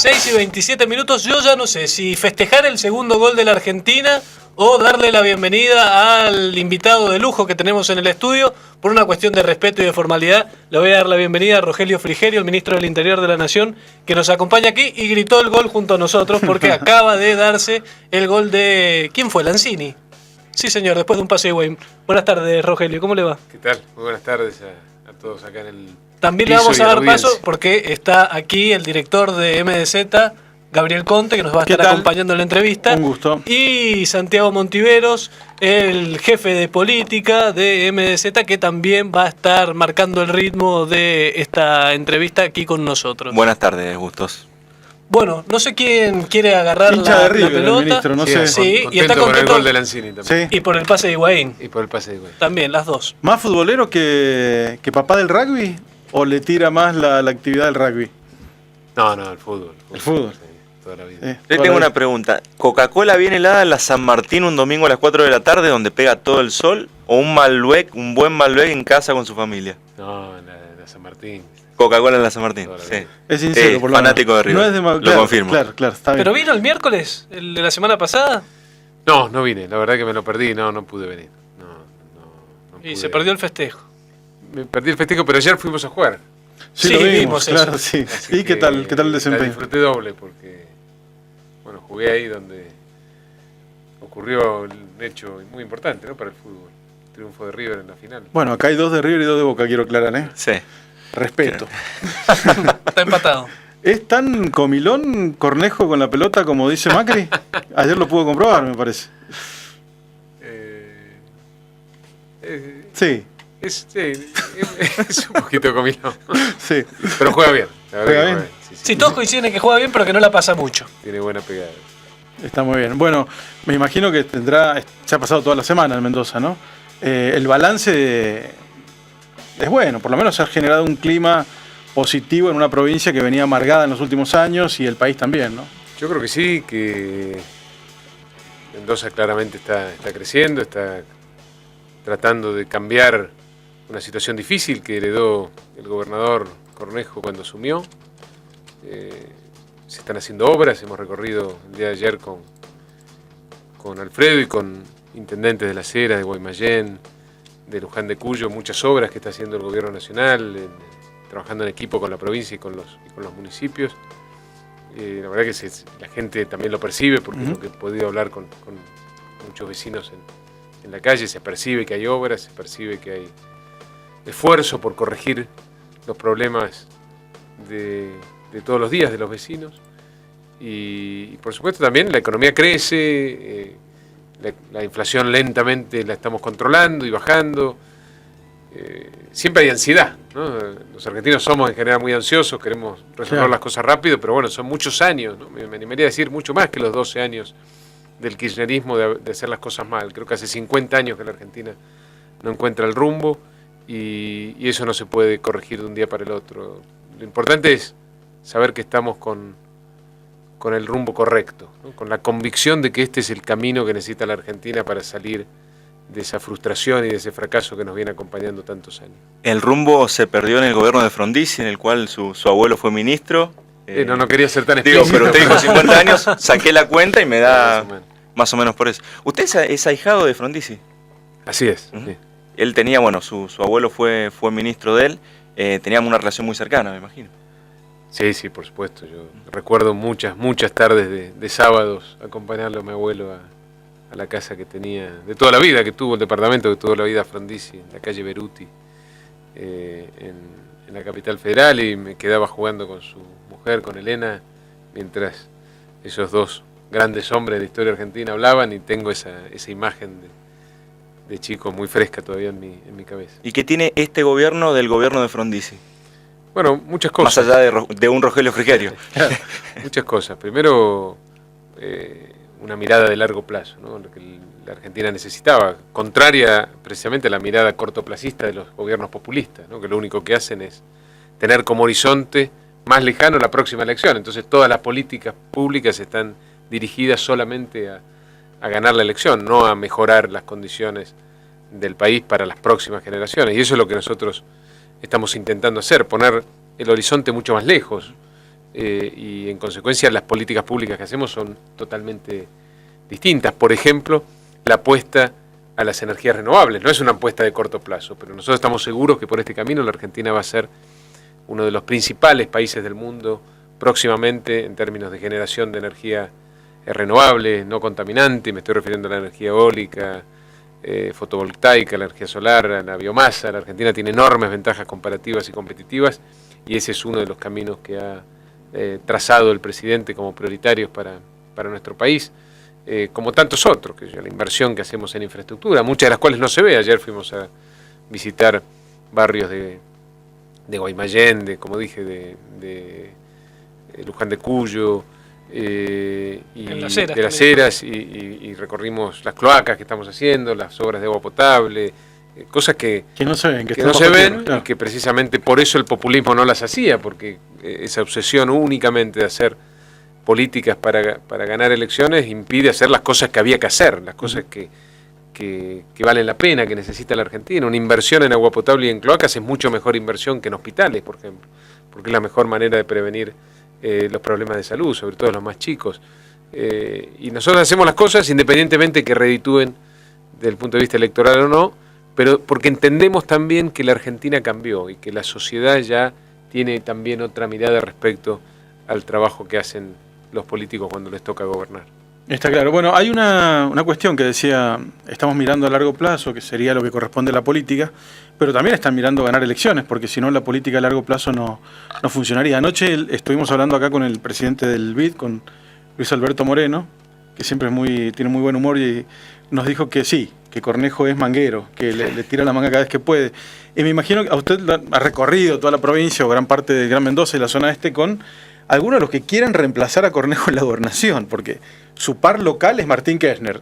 6:27. Yo ya no sé si festejar el segundo gol de la Argentina o darle la bienvenida al invitado de lujo que tenemos en el estudio. Por una cuestión de respeto y de formalidad, le voy a dar la bienvenida a Rogelio Frigerio, el ministro del Interior de la Nación, que nos acompaña aquí y gritó el gol junto a nosotros porque acaba de darse el gol de... ¿Quién fue? Lanzini. Sí, señor, después de un pase de Wayne. Buenas tardes, Rogelio, ¿cómo le va? ¿Qué tal? Muy buenas tardes a todos acá en el... También le vamos a dar paso porque está aquí el director de MDZ, Gabriel Conte, que nos va a estar acompañando en la entrevista. Un gusto. Y Santiago Montiveros, el jefe de política de MDZ, que también va a estar marcando el ritmo de esta entrevista aquí con nosotros. Buenas tardes, Gustos. Bueno, no sé quién quiere agarrar hincha de River, la pelota. el ministro, no sé. Sí, y está con el contento gol de Lanzini también. Sí. Y por el pase de Higuaín. Y por el pase de Higuaín. También, las dos. ¿Más futbolero que papá del rugby? ¿O le tira más la actividad del rugby? No, el fútbol. El fútbol. Sí, toda la vida. Le tengo una pregunta. ¿Coca-Cola bien helada en la San Martín un domingo a las 4 de la tarde donde pega todo el sol? ¿O un buen Malbec en casa con su familia? No, en la San Martín. Coca-Cola en la San Martín, sí. Es sincero, por lo fanático de River. No es de lo confirmo. Claro, está bien. ¿Pero vino el miércoles, el de la semana pasada? No vine. La verdad que me lo perdí. No pude venir. No Y pude. se perdió el festejo. Me perdí el festejo, pero ayer fuimos a jugar. Sí, lo vimos, claro, sí. Así ¿Y qué tal el La desempeño? disfruté doble porque, jugué ahí donde ocurrió un hecho muy importante, ¿no? Para el fútbol. El triunfo de River en la final. Bueno, acá hay 2 de River y 2 de Boca, quiero aclarar, ¿eh? Sí. Respeto. Está empatado. ¿Es tan comilón Cornejo con la pelota como dice Macri? Ayer lo pudo comprobar, me parece. Sí. Es un poquito comilón. Sí. Pero juega bien. La verdad ¿Juega que bien? Sí, todos coinciden en que juega bien, pero que no la pasa mucho. Tiene buena pegada. Está muy bien. Bueno, me imagino que se ha pasado toda la semana en Mendoza, ¿no? El balance es bueno, por lo menos se ha generado un clima positivo en una provincia que venía amargada en los últimos años y el país también, ¿no? Yo creo que sí, que Mendoza claramente está creciendo, está tratando de cambiar una situación difícil que heredó el gobernador Cornejo cuando asumió. Se están haciendo obras, hemos recorrido el día de ayer con Alfredo y con intendentes de La Heras, de Guaymallén, de Luján de Cuyo, muchas obras que está haciendo el gobierno nacional, trabajando en equipo con la provincia y con los municipios. La verdad que la gente también lo percibe, porque lo que he podido hablar con muchos vecinos en la calle, se percibe que hay obras, se percibe que hay esfuerzo por corregir los problemas de todos los días de los vecinos. Y por supuesto también la economía crece, la inflación lentamente la estamos controlando y bajando. Siempre hay ansiedad, ¿no? Los argentinos somos en general muy ansiosos, queremos resolver las cosas rápido, pero bueno, son muchos años, ¿no? Me animaría a decir mucho más que los 12 años del kirchnerismo de hacer las cosas mal. Creo que hace 50 años que la Argentina no encuentra el rumbo y eso no se puede corregir de un día para el otro. Lo importante es saber que estamos con el rumbo correcto, ¿no? Con la convicción de que este es el camino que necesita la Argentina para salir de esa frustración y de ese fracaso que nos viene acompañando tantos años. El rumbo se perdió en el gobierno de Frondizi, en el cual su abuelo fue ministro. No quería ser tan explícito. Digo, pero usted dijo 50 años, saqué la cuenta y me da más o menos por eso. ¿Usted es ahijado de Frondizi? Así es. Sí. Él tenía, su abuelo fue ministro de él, teníamos una relación muy cercana, me imagino. Sí, por supuesto. Yo recuerdo muchas tardes de sábados acompañarlo a mi abuelo a la casa que tenía, de toda la vida que tuvo, el departamento que tuvo la vida Frondizi, en la calle Beruti, en la capital federal, y me quedaba jugando con su mujer, con Elena, mientras esos dos grandes hombres de la historia argentina hablaban, y tengo esa imagen de chico muy fresca todavía en mi cabeza. ¿Y qué tiene este gobierno del gobierno de Frondizi? Bueno, muchas cosas. Más allá de un Rogelio Frigerio. Muchas cosas. Primero, una mirada de largo plazo, ¿no? Lo que la Argentina necesitaba, contraria precisamente a la mirada cortoplacista de los gobiernos populistas, ¿no? Que lo único que hacen es tener como horizonte más lejano la próxima elección. Entonces todas las políticas públicas están dirigidas solamente a ganar la elección, no a mejorar las condiciones del país para las próximas generaciones. Y eso es lo que nosotros estamos intentando hacer, poner el horizonte mucho más lejos. y en consecuencia las políticas públicas que hacemos son totalmente distintas. Por ejemplo, la apuesta a las energías renovables. No es una apuesta de corto plazo, pero nosotros estamos seguros que por este camino la Argentina va a ser uno de los principales países del mundo próximamente en términos de generación de energía renovable, no contaminante. Me estoy refiriendo a la energía eólica, fotovoltaica, la energía solar, la biomasa. La Argentina tiene enormes ventajas comparativas y competitivas y ese es uno de los caminos que ha trazado el presidente como prioritarios para nuestro país. Como tantos otros, que la inversión que hacemos en infraestructura, muchas de las cuales no se ve. Ayer fuimos a visitar barrios de Guaymallén, como dije, de Luján de Cuyo, y de Las Heras, y recorrimos las cloacas que estamos haciendo, las obras de agua potable, cosas que no se ven, claro. Y que precisamente por eso el populismo no las hacía, porque esa obsesión únicamente de hacer políticas para ganar elecciones impide hacer las cosas que había que hacer, las cosas que valen la pena, que necesita la Argentina. Una inversión en agua potable y en cloacas es mucho mejor inversión que en hospitales, por ejemplo, porque es la mejor manera de prevenir los problemas de salud, sobre todo los más chicos. Y nosotros hacemos las cosas independientemente que reditúen desde el punto de vista electoral o no, pero porque entendemos también que la Argentina cambió y que la sociedad ya tiene también otra mirada respecto al trabajo que hacen los políticos cuando les toca gobernar. Está claro. Bueno, hay una cuestión que decía, estamos mirando a largo plazo, que sería lo que corresponde a la política, pero también están mirando ganar elecciones, porque si no la política a largo plazo no funcionaría. Anoche estuvimos hablando acá con el presidente del BID, con Luis Alberto Moreno, que siempre tiene muy buen humor, y nos dijo que sí, que Cornejo es manguero, que le tira la manga cada vez que puede. Y me imagino que a usted ha recorrido toda la provincia o gran parte del Gran Mendoza y la zona este con algunos de los que quieren reemplazar a Cornejo en la gobernación, porque su par local es Martín Kirchner,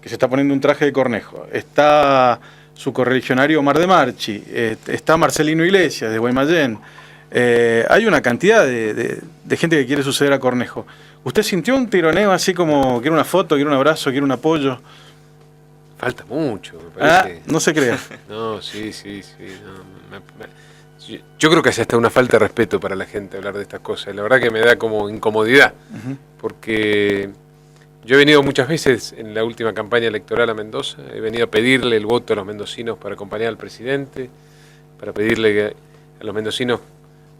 que se está poniendo un traje de Cornejo. Está su correligionario Omar de Marchi, está Marcelino Iglesias de Guaymallén. Hay una cantidad de gente que quiere suceder a Cornejo. ¿Usted sintió un tironeo así como quiere una foto, quiere un abrazo, quiere un apoyo? Falta mucho, me parece. No se crea. No, sí. Yo creo que es hasta una falta de respeto para la gente hablar de estas cosas. La verdad que me da como incomodidad, porque yo he venido muchas veces en la última campaña electoral a Mendoza, he venido a pedirle el voto a los mendocinos para acompañar al presidente, para pedirle a los mendocinos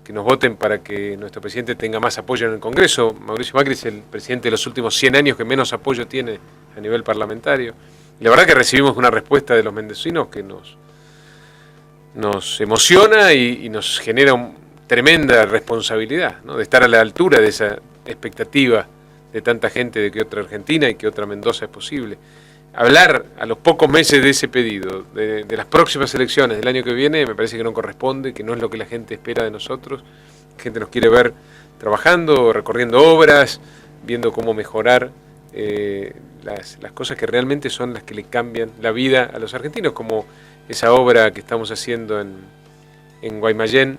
que nos voten para que nuestro presidente tenga más apoyo en el Congreso. Mauricio Macri es el presidente de los últimos 100 años que menos apoyo tiene a nivel parlamentario. Y la verdad que recibimos una respuesta de los mendocinos que nos emociona y nos genera tremenda responsabilidad, ¿no? De estar a la altura de esa expectativa de tanta gente de que otra Argentina y que otra Mendoza es posible. Hablar a los pocos meses de ese pedido, de las próximas elecciones del año que viene, me parece que no corresponde, que no es lo que la gente espera de nosotros. La gente nos quiere ver trabajando, recorriendo obras, viendo cómo mejorar las cosas que realmente son las que le cambian la vida a los argentinos, como esa obra que estamos haciendo en Guaymallén,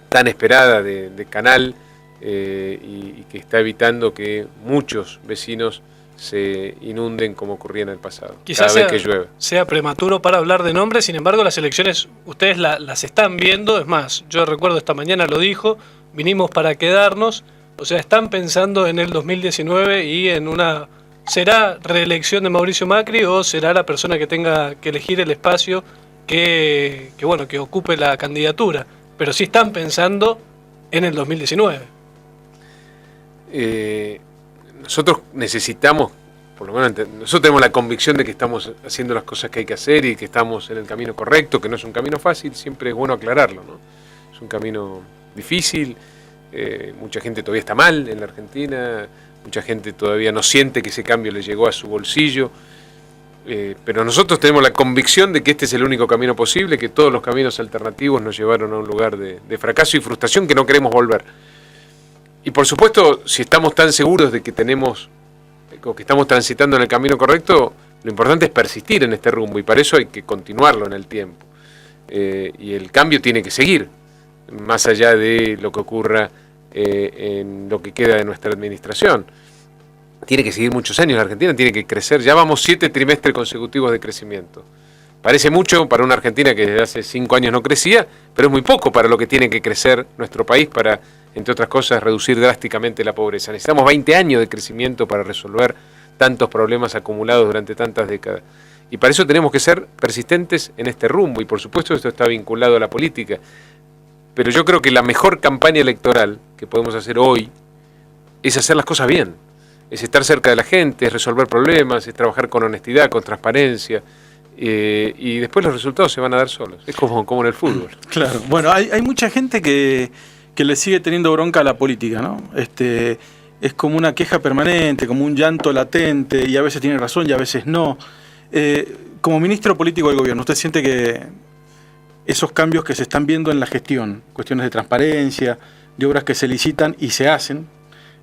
tan esperada de canal, y que está evitando que muchos vecinos se inunden como ocurría en el pasado. Quizás cada vez que llueve. Sea prematuro para hablar de nombres, sin embargo las elecciones ustedes las están viendo. Es más, yo recuerdo esta mañana lo dijo, vinimos para quedarnos. O sea, están pensando en el 2019 y en una... ¿Será reelección de Mauricio Macri o será la persona que tenga que elegir el espacio que ocupe la candidatura? Pero sí están pensando en el 2019. Nosotros necesitamos, por lo menos nosotros tenemos la convicción de que estamos haciendo las cosas que hay que hacer y que estamos en el camino correcto, que no es un camino fácil, siempre es bueno aclararlo, ¿no? Es un camino difícil, mucha gente todavía está mal en la Argentina, mucha gente todavía no siente que ese cambio le llegó a su bolsillo, pero nosotros tenemos la convicción de que este es el único camino posible, que todos los caminos alternativos nos llevaron a un lugar de fracaso y frustración que no queremos volver. Y por supuesto, si estamos tan seguros de que estamos transitando en el camino correcto, lo importante es persistir en este rumbo y para eso hay que continuarlo en el tiempo. Y el cambio tiene que seguir, más allá de lo que ocurra en lo que queda de nuestra administración. Tiene que seguir muchos años, la Argentina tiene que crecer, ya vamos 7 trimestres consecutivos de crecimiento. Parece mucho para una Argentina que desde hace 5 años no crecía, pero es muy poco para lo que tiene que crecer nuestro país para entre otras cosas, reducir drásticamente la pobreza. Necesitamos 20 años de crecimiento para resolver tantos problemas acumulados durante tantas décadas. Y para eso tenemos que ser persistentes en este rumbo, y por supuesto esto está vinculado a la política. Pero yo creo que la mejor campaña electoral que podemos hacer hoy es hacer las cosas bien, es estar cerca de la gente, es resolver problemas, es trabajar con honestidad, con transparencia, y después los resultados se van a dar solos. Es como en el fútbol. Claro, bueno, hay mucha gente que le sigue teniendo bronca a la política, ¿no? Es como una queja permanente, como un llanto latente, y a veces tiene razón y a veces no. Como ministro político del gobierno, ¿usted siente que esos cambios que se están viendo en la gestión, cuestiones de transparencia, de obras que se licitan y se hacen,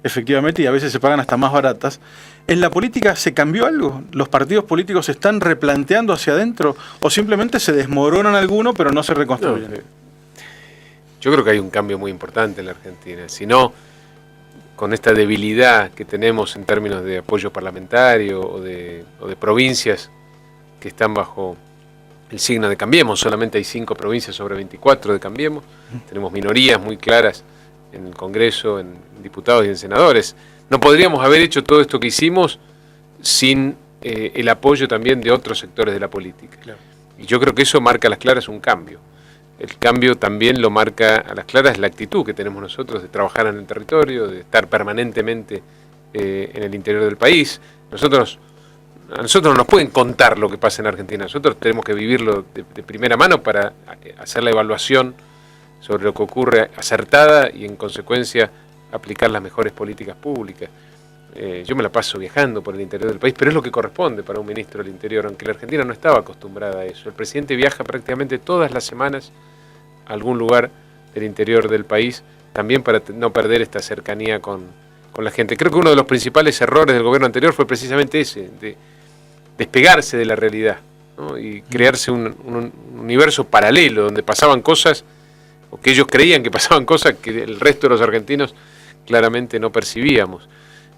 efectivamente, y a veces se pagan hasta más baratas, en la política se cambió algo? ¿Los partidos políticos se están replanteando hacia adentro o simplemente se desmoronan algunos pero no se reconstruyen? No, yo creo que hay un cambio muy importante en la Argentina. Si no, con esta debilidad que tenemos en términos de apoyo parlamentario o de provincias que están bajo el signo de Cambiemos, solamente hay 5 provincias sobre 24 de Cambiemos, tenemos minorías muy claras en el Congreso, en diputados y en senadores. No podríamos haber hecho todo esto que hicimos sin el apoyo también de otros sectores de la política. Claro. Y yo creo que eso marca a las claras un cambio. El cambio también lo marca a las claras la actitud que tenemos nosotros de trabajar en el territorio, de estar permanentemente en el interior del país. A nosotros no nos pueden contar lo que pasa en Argentina. Nosotros tenemos que vivirlo de primera mano para hacer la evaluación sobre lo que ocurre acertada y en consecuencia aplicar las mejores políticas públicas. Yo me la paso viajando por el interior del país, pero es lo que corresponde para un ministro del Interior, aunque la Argentina no estaba acostumbrada a eso. El presidente viaja prácticamente todas las semanas a algún lugar del interior del país, también para no perder esta cercanía con la gente. Creo que uno de los principales errores del gobierno anterior fue precisamente ese, de despegarse de la realidad, ¿no? Y crearse un universo paralelo donde pasaban cosas, o que ellos creían que pasaban cosas que el resto de los argentinos claramente no percibíamos.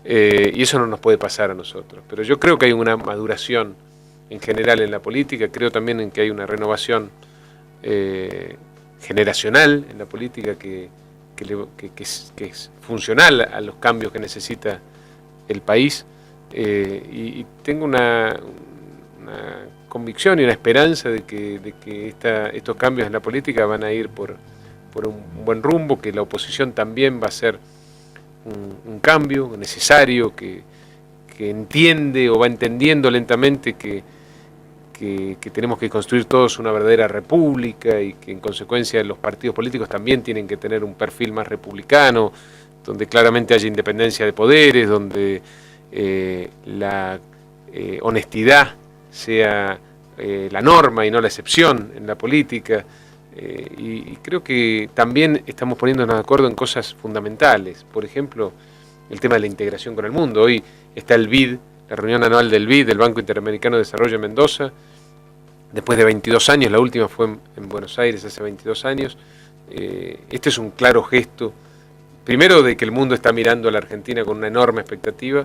Y eso no nos puede pasar a nosotros. Pero yo creo que hay una maduración en general en la política, creo también en que hay una renovación generacional en la política que es funcional a los cambios que necesita el país. Y tengo una convicción y una esperanza de que estos cambios en la política van a ir por un buen rumbo, que la oposición también va a ser un cambio necesario, que entiende o va entendiendo lentamente que tenemos que construir todos una verdadera república y que en consecuencia los partidos políticos también tienen que tener un perfil más republicano, donde claramente haya independencia de poderes, donde la honestidad sea la norma y no la excepción en la política. Y creo que también estamos poniéndonos de acuerdo en cosas fundamentales. Por ejemplo, el tema de la integración con el mundo. Hoy está el BID, la reunión anual del BID, del Banco Interamericano de Desarrollo en Mendoza, después de 22 años, la última fue en Buenos Aires hace 22 años. Este es un claro gesto, primero de que el mundo está mirando a la Argentina con una enorme expectativa,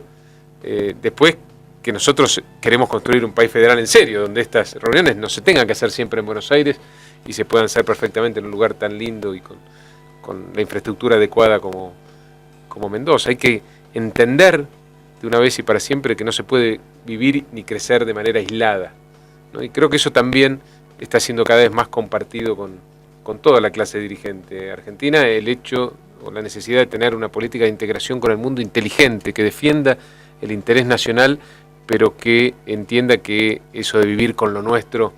después que nosotros queremos construir un país federal en serio, donde estas reuniones no se tengan que hacer siempre en Buenos Aires y se puedan hacer perfectamente en un lugar tan lindo y con la infraestructura adecuada como Mendoza. Hay que entender de una vez y para siempre que no se puede vivir ni crecer de manera aislada, ¿no? Y creo que eso también está siendo cada vez más compartido con toda la clase dirigente argentina, el hecho o la necesidad de tener una política de integración con el mundo inteligente, que defienda el interés nacional, pero que entienda que eso de vivir con lo nuestro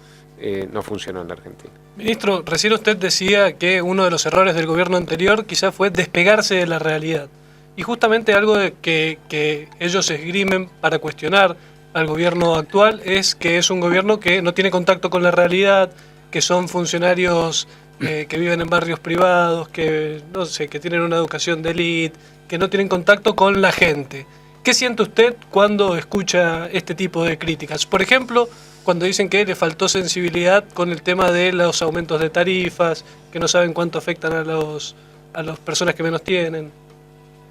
no funciona en la Argentina. Ministro, recién usted decía que uno de los errores del gobierno anterior quizás fue despegarse de la realidad. Y justamente algo de que ellos esgrimen para cuestionar al gobierno actual es que es un gobierno que no tiene contacto con la realidad, que son funcionarios que viven en barrios privados, que no sé, que tienen una educación de élite, que no tienen contacto con la gente. ¿Qué siente usted cuando escucha este tipo de críticas? Por ejemplo, cuando dicen que le faltó sensibilidad con el tema de los aumentos de tarifas, que no saben cuánto afectan a las personas que menos tienen.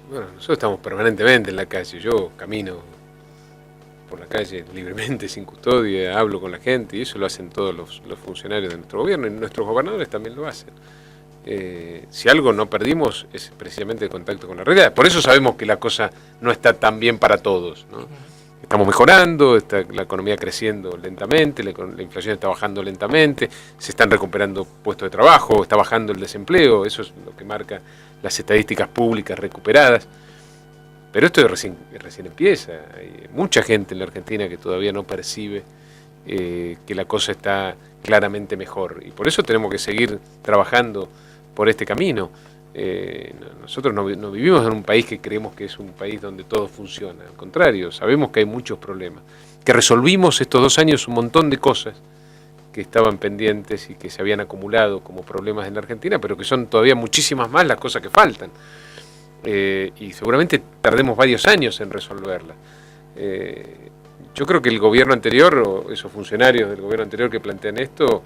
Bueno, nosotros estamos permanentemente en la calle. Yo camino por la calle libremente, sin custodia, hablo con la gente, y eso lo hacen todos los funcionarios de nuestro gobierno, y nuestros gobernadores también lo hacen. Si algo no perdimos es precisamente el contacto con la realidad. Por eso sabemos que la cosa no está tan bien para todos, ¿no? Estamos mejorando, está la economía creciendo lentamente, la inflación está bajando lentamente, se están recuperando puestos de trabajo, está bajando el desempleo, eso es lo que marca las estadísticas públicas recuperadas. Pero esto recién empieza. Hay mucha gente en la Argentina que todavía no percibe que la cosa está claramente mejor. Y por eso tenemos que seguir trabajando por este camino. Nosotros no vivimos en un país que creemos que es un país donde todo funciona. Al contrario, sabemos que hay muchos problemas. Que resolvimos estos 2 años un montón de cosas que estaban pendientes y que se habían acumulado como problemas en la Argentina, pero que son todavía muchísimas más las cosas que faltan. Y seguramente tardemos varios años en resolverla. Yo creo que el gobierno anterior, o esos funcionarios del gobierno anterior que plantean esto,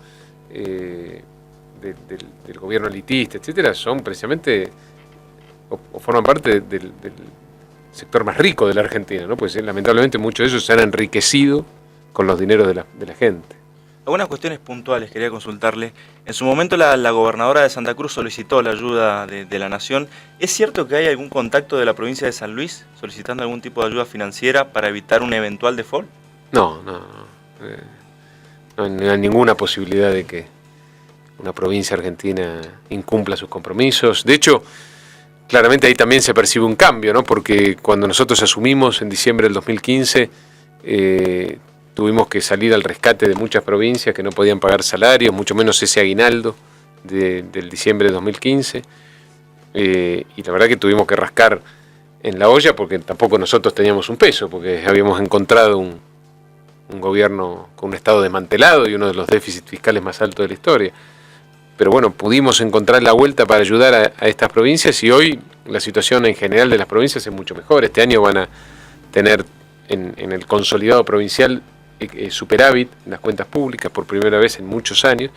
del gobierno elitista, etcétera, son precisamente o forman parte del sector más rico de la Argentina, ¿no? Pues lamentablemente muchos de ellos se han enriquecido con los dineros de la gente. Algunas cuestiones puntuales quería consultarle. En su momento la gobernadora de Santa Cruz solicitó la ayuda de la Nación. ¿Es cierto que hay algún contacto de la provincia de San Luis solicitando algún tipo de ayuda financiera para evitar un eventual default? No hay ninguna posibilidad de que una provincia argentina incumpla sus compromisos. De hecho, claramente ahí también se percibe un cambio, ¿no? Porque cuando nosotros asumimos en diciembre del 2015, tuvimos que salir al rescate de muchas provincias que no podían pagar salarios, mucho menos ese aguinaldo del diciembre de 2015. Y la verdad que tuvimos que rascar en la olla porque tampoco nosotros teníamos un peso, porque habíamos encontrado un gobierno con un Estado desmantelado y uno de los déficits fiscales más altos de la historia. Pero bueno, pudimos encontrar la vuelta para ayudar a estas provincias y hoy la situación en general de las provincias es mucho mejor. Este año van a tener en el consolidado provincial superávit en las cuentas públicas por primera vez en muchos años,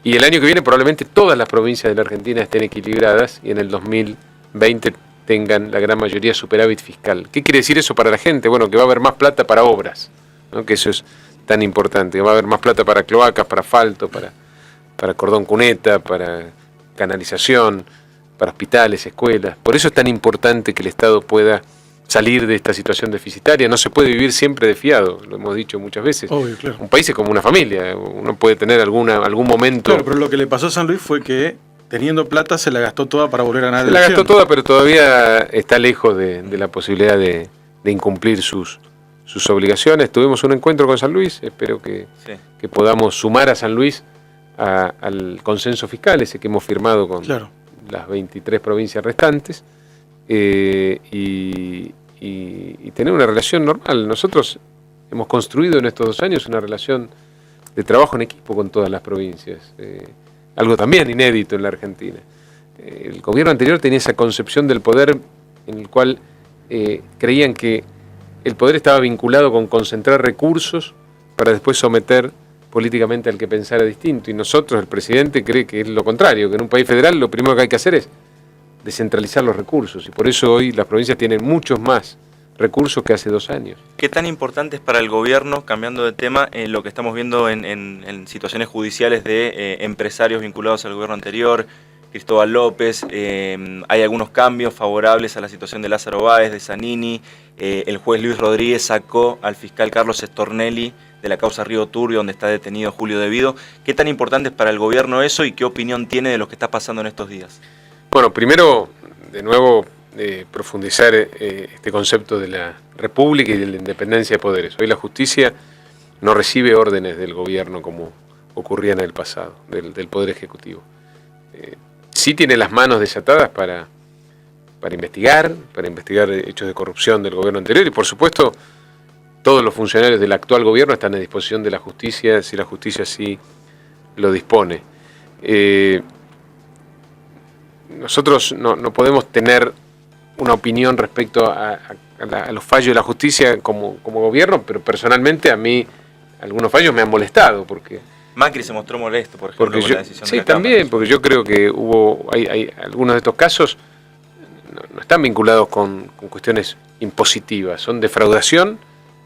y el año que viene probablemente todas las provincias de la Argentina estén equilibradas y en el 2020 tengan la gran mayoría superávit fiscal. ¿Qué quiere decir eso para la gente? Bueno, que va a haber más plata para obras, ¿no? Que eso es tan importante, que va a haber más plata para cloacas, para asfalto, para cordón cuneta, para canalización, para hospitales, escuelas. Por eso es tan importante que el Estado pueda salir de esta situación deficitaria. No se puede vivir siempre de fiado, lo hemos dicho muchas veces. Obvio, claro. Un país es como una familia, uno puede tener algún momento... Claro, pero lo que le pasó a San Luis fue que teniendo plata se la gastó toda para volver a ganar la elección. La gastó toda, pero todavía está lejos de la posibilidad de incumplir sus obligaciones. Tuvimos un encuentro con San Luis, espero que podamos sumar a San Luis al consenso fiscal, ese que hemos firmado con las 23 provincias restantes, y tener una relación normal. Nosotros hemos construido en estos 2 años una relación de trabajo en equipo con todas las provincias, algo también inédito en la Argentina. El gobierno anterior tenía esa concepción del poder en el cual creían que el poder estaba vinculado con concentrar recursos para después someter políticamente al que pensara distinto, y nosotros, el presidente, cree que es lo contrario, que en un país federal lo primero que hay que hacer es descentralizar los recursos, y por eso hoy las provincias tienen muchos más recursos que hace 2 años. ¿Qué tan importante es para el gobierno, cambiando de tema, lo que estamos viendo en situaciones judiciales de empresarios vinculados al gobierno anterior? Cristóbal López, hay algunos cambios favorables a la situación de Lázaro Báez, de Zanini, el juez Luis Rodríguez sacó al fiscal Carlos Stornelli de la causa Río Turbio, donde está detenido Julio Devido. ¿Qué tan importante es para el gobierno eso y qué opinión tiene de lo que está pasando en estos días? Bueno, primero, de nuevo, profundizar este concepto de la república y de la independencia de poderes. Hoy la justicia no recibe órdenes del gobierno como ocurría en el pasado, del poder ejecutivo. Sí tiene las manos desatadas para investigar hechos de corrupción del gobierno anterior, y por supuesto todos los funcionarios del actual gobierno están a disposición de la justicia si la justicia así lo dispone. Nosotros no podemos tener una opinión respecto a los fallos de la justicia como gobierno, pero personalmente a mí algunos fallos me han molestado, porque Macri se mostró molesto, por ejemplo, con la decisión de la también, Cámara. Porque yo creo que hay algunos de estos casos no están vinculados con cuestiones impositivas, son defraudación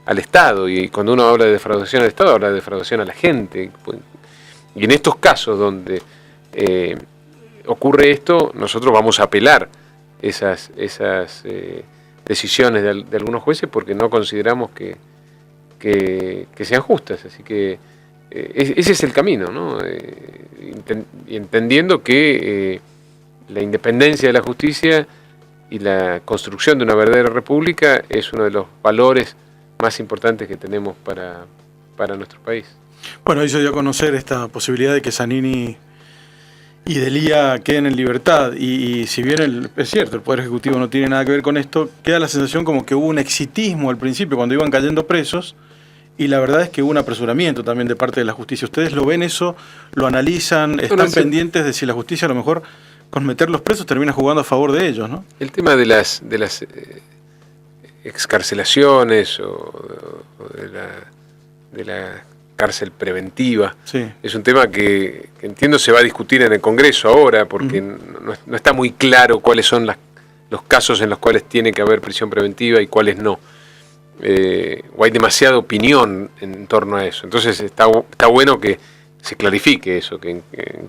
al Estado, y cuando uno habla de defraudación al Estado, habla de defraudación a la gente. Y en estos casos donde ocurre esto, nosotros vamos a apelar esas decisiones de algunos jueces porque no consideramos que sean justas. Así que ese es el camino, ¿no? Entendiendo que la independencia de la justicia y la construcción de una verdadera república es uno de los valores más importantes que tenemos para nuestro país. Bueno, hizo dio a conocer esta posibilidad de que Zanini y D'Elia queden en libertad. Y si bien es cierto, el Poder Ejecutivo no tiene nada que ver con esto, queda la sensación como que hubo un exitismo al principio cuando iban cayendo presos. Y la verdad es que hubo un apresuramiento también de parte de la justicia. ¿Ustedes lo ven eso? ¿Lo analizan? ¿Están pendientes de si la justicia a lo mejor con meter los presos termina jugando a favor de ellos, ¿no? El tema de las excarcelaciones o de la cárcel preventiva, sí, es un tema que entiendo se va a discutir en el Congreso ahora porque no está muy claro cuáles son los casos en los cuales tiene que haber prisión preventiva y cuáles no. O hay demasiada opinión en torno a eso. Entonces está bueno que se clarifique eso, que en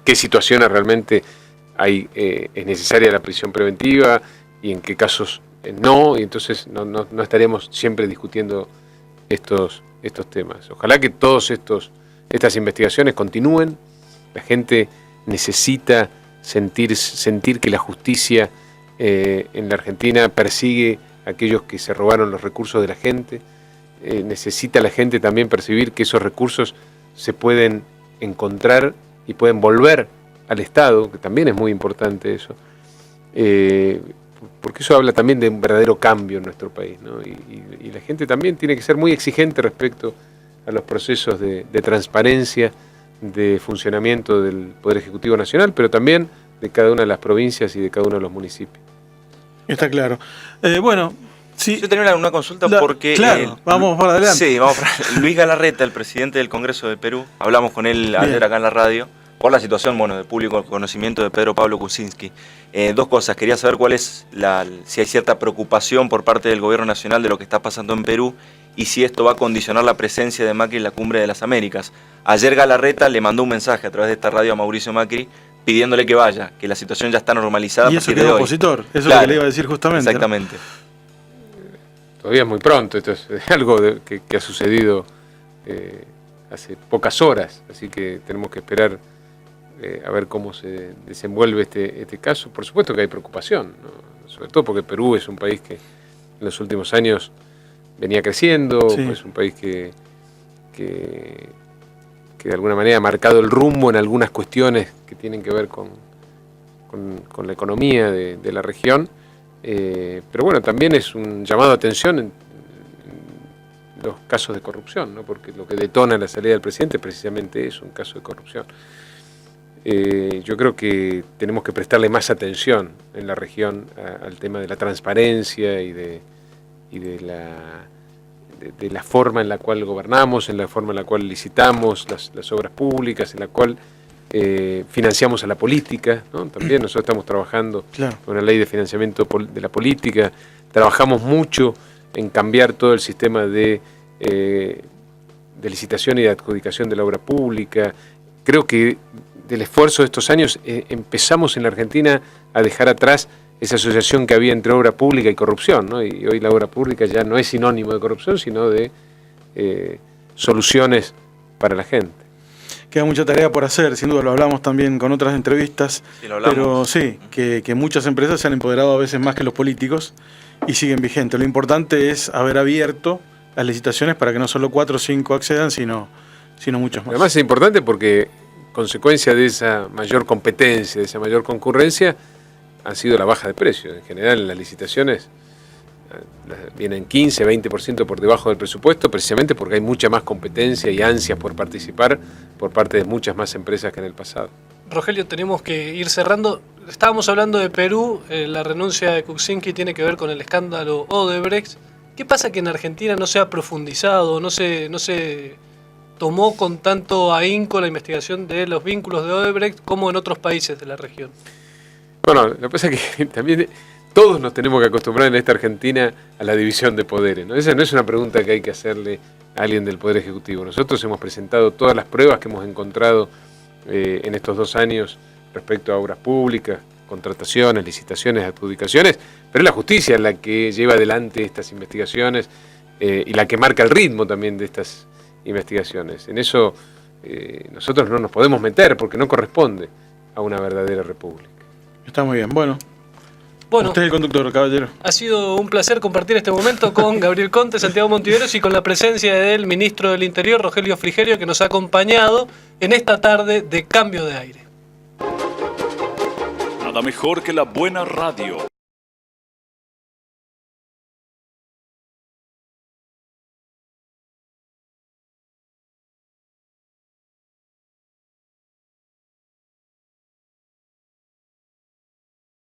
qué situaciones realmente es necesaria la prisión preventiva y en qué casos no, y entonces no estaríamos siempre discutiendo estos temas. Ojalá que todas estas investigaciones continúen. La gente necesita sentir que la justicia en la Argentina persigue a aquellos que se robaron los recursos de la gente. Necesita la gente también percibir que esos recursos se pueden encontrar y pueden volver al Estado, que también es muy importante eso, porque eso habla también de un verdadero cambio en nuestro país, ¿no? Y la gente también tiene que ser muy exigente respecto a los procesos de transparencia, de funcionamiento del Poder Ejecutivo Nacional, pero también de cada una de las provincias y de cada uno de los municipios. Está claro. Bueno, sí. Yo tenía una consulta porque... Claro, vamos para adelante. Sí, vamos para Luis Galarreta, el presidente del Congreso de Perú, hablamos con él ayer acá en la radio, por la situación, de público conocimiento de Pedro Pablo Kuczynski. Dos cosas, quería saber cuál es si hay cierta preocupación por parte del gobierno nacional de lo que está pasando en Perú y si esto va a condicionar la presencia de Macri en la Cumbre de las Américas. Ayer Galarreta le mandó un mensaje a través de esta radio a Mauricio Macri pidiéndole que vaya, que la situación ya está normalizada. Y eso que es opositor, eso es lo que le iba a decir justamente. Exactamente. ¿No? Todavía es muy pronto, esto es algo que ha sucedido hace pocas horas, así que tenemos que esperar a ver cómo se desenvuelve este caso. Por supuesto que hay preocupación, ¿no? Sobre todo porque Perú es un país que en los últimos años venía creciendo, sí, es un país que de alguna manera ha marcado el rumbo en algunas cuestiones que tienen que ver con la economía de la región, pero bueno, también es un llamado a atención en los casos de corrupción, ¿no? Porque lo que detona la salida del presidente precisamente es un caso de corrupción. Yo creo que tenemos que prestarle más atención en la región al tema de la transparencia y de la forma en la cual gobernamos, en la forma en la cual licitamos las obras públicas, en la cual financiamos a la política, ¿no? También nosotros estamos trabajando con la ley de financiamiento de la política, trabajamos mucho en cambiar todo el sistema de licitación y de adjudicación de la obra pública. Creo que del esfuerzo de estos años empezamos en la Argentina a dejar atrás esa asociación que había entre obra pública y corrupción, ¿no? Y hoy la obra pública ya no es sinónimo de corrupción, sino de soluciones para la gente. Queda mucha tarea por hacer, sin duda lo hablamos también con otras entrevistas, sí, lo hablamos. Pero sí, que muchas empresas se han empoderado a veces más que los políticos y siguen vigentes. Lo importante es haber abierto las licitaciones para que no solo 4 o 5 accedan, sino muchos más. Además es importante porque consecuencia de esa mayor competencia, de esa mayor concurrencia, han sido la baja de precios. En general, en las licitaciones vienen 15, 20% por debajo del presupuesto, precisamente porque hay mucha más competencia y ansias por participar por parte de muchas más empresas que en el pasado. Rogelio, tenemos que ir cerrando. Estábamos hablando de Perú, la renuncia de Kuczynski tiene que ver con el escándalo Odebrecht. ¿Qué pasa que en Argentina no se ha profundizado, no se tomó con tanto ahínco la investigación de los vínculos de Odebrecht como en otros países de la región? Bueno, lo que pasa es que también todos nos tenemos que acostumbrar en esta Argentina a la división de poderes, ¿no? Esa no es una pregunta que hay que hacerle a alguien del Poder Ejecutivo. Nosotros hemos presentado todas las pruebas que hemos encontrado en estos 2 años respecto a obras públicas, contrataciones, licitaciones, adjudicaciones, pero es la justicia la que lleva adelante estas investigaciones y la que marca el ritmo también de estas investigaciones. En eso nosotros no nos podemos meter porque no corresponde a una verdadera república. Está muy bien. Bueno, Bueno, usted es el conductor, caballero. ha sido un placer compartir este momento con Gabriel Conte, Santiago Montiveros y con la presencia del ministro del Interior, Rogelio Frigerio, que nos ha acompañado en esta tarde de Cambio de Aire. Nada mejor que la buena radio.